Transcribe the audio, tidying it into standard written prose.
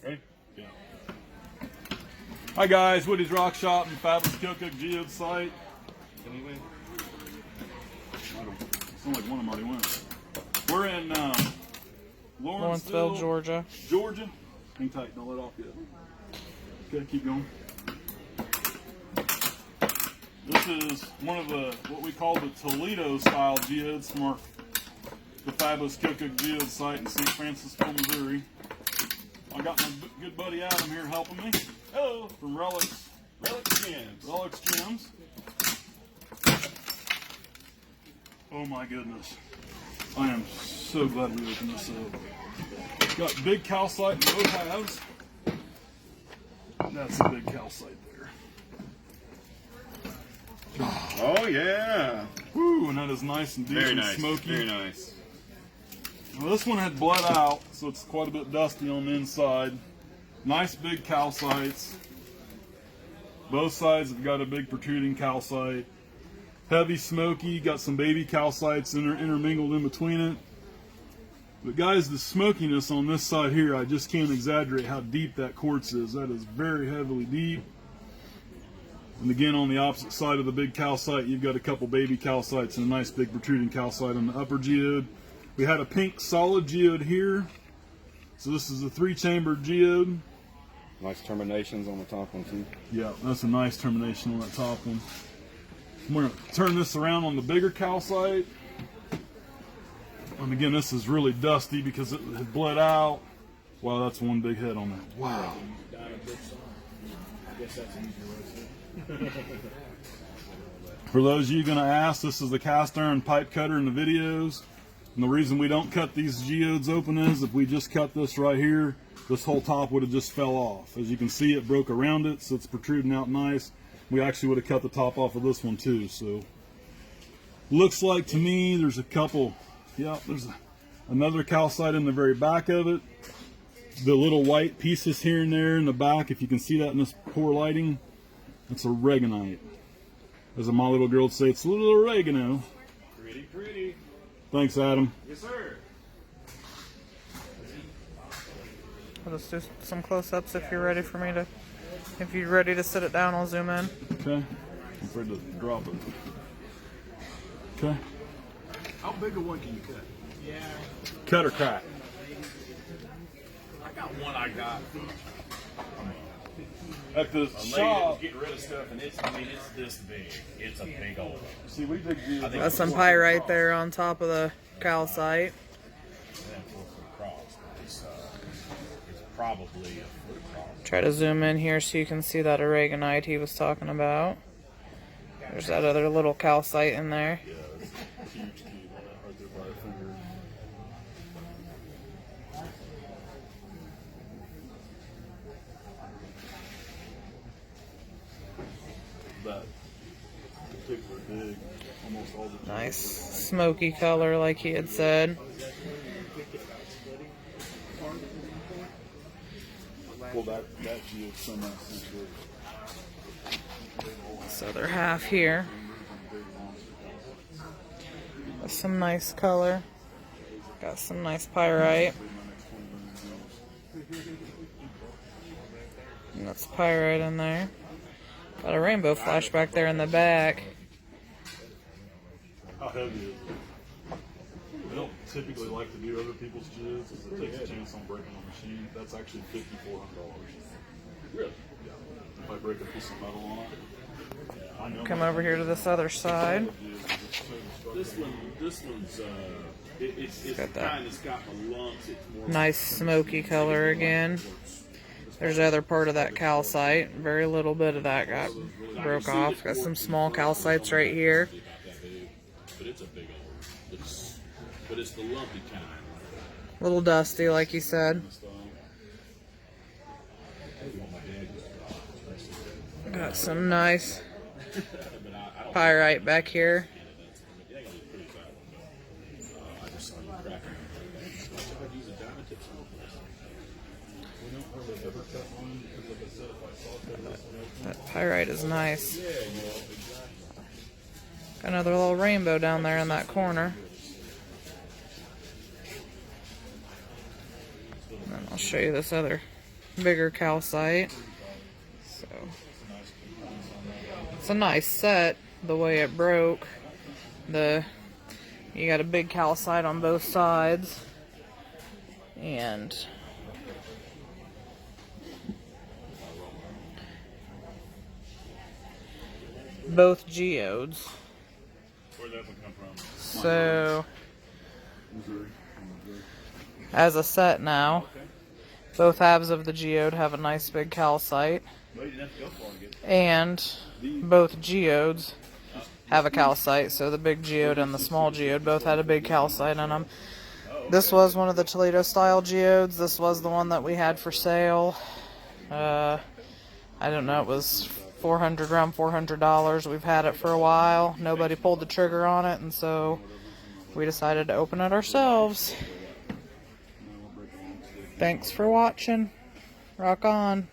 Ready? Yeah. Hi guys, Woodies Rock Shop and Fabulous Cook Geode site. Can we win? I don't. Sounds like one of them already went. We're in Lawrenceville, Georgia. Georgia. Hang tight, don't let off yet. Okay, keep going. This is one of the what we call the Toledo style geodes from the Fabulous Cook Geode site in St. Francisco, Missouri. I got my good buddy Adam here helping me. Hello, from Relics Gems. Oh my goodness. I am so glad we opened this up. Got big calcite in both halves. That's a big calcite there. Oh yeah. Woo, and that is nice and deep and smoky. Very nice. Well, this one had bled out, so it's quite a bit dusty on the inside. Nice big calcites. Both sides have got a big protruding calcite. Heavy smoky, got some baby calcites intermingled in between it. But guys, the smokiness on this side here, I just can't exaggerate how deep that quartz is. That is very heavily deep. And again, on the opposite side of the big calcite, you've got a couple baby calcites and a nice big protruding calcite on the upper geode. We had a pink solid geode here. So this is a 3-chambered geode. Nice terminations on the top one too. Yeah, that's a nice termination on that top one. I'm going to turn this around on the bigger calcite. And again, this is really dusty because it had bled out. Wow, that's one big head on that. Wow. For those of you going to ask, this is the cast iron pipe cutter in the videos. And the reason we don't cut these geodes open is if we just cut this right here, this whole top would have just fell off. As you can see, it broke around it, so it's protruding out nice. We actually would have cut the top off of this one too. So looks like to me there's a couple, yeah, there's another calcite in the very back of it. The little white pieces here and there in the back, if you can see that in this poor lighting, it's Aragonite. As my little girl would say, it's a little oregano. Pretty, pretty. Thanks, Adam. Yes, sir. I'll just do some close-ups if you're ready for me to. If you're ready to sit it down, I'll zoom in. Okay. I'm afraid to drop it. Okay. How big a one can you cut? Yeah. Cut or crack? I got one I got. At the shop. Getting rid of stuff, and it's this big. It's a big old one. See, we dig geodes. Got some pyrite there on top of the calcite. It's probably a foot across. Try to zoom in here so you can see that Aragonite he was talking about. There's that other little calcite in there. Yeah, it's a huge key on that right there by our finger. That particular dig, almost all the Nice smoky color like he had said. well, that geode semi-essentially. This other half here. Got some nice color. Got some nice pyrite. And that's pyrite in there. Got a rainbow flash back there in the back. How heavy is it? We don't typically like to do other people's geodes because it takes a chance on breaking the machine. That's actually $5,400. Really? Yeah. If I break a piece of metal on it. I know. Come over here to this other side. This one's it's Got the that. kind that's got the lumps. It's more Nice smoky color again. There's the other part of that calcite. Very little bit of that got broke off. Got some small calcites right here. but it's a big old. But it's the lumpy kind. A little dusty, like you said. Got some nice pyrite back here. That pyrite is nice. Got another little rainbow down there in that corner. And then I'll show you this other bigger calcite. So it's a nice set the way it broke. You got a big calcite on both sides, and both geodes. Where'd that one come from? So as a set now, both halves of the geode have a nice big calcite, and both geodes have a calcite. So the big geode and the small geode both had a big calcite in them. This was one of the Toledo style geodes. This was the one that we had for sale. I don't know, it was around $400. We've had it for a while. Nobody pulled the trigger on it, and so we decided to open it ourselves. Thanks for watching. Rock on.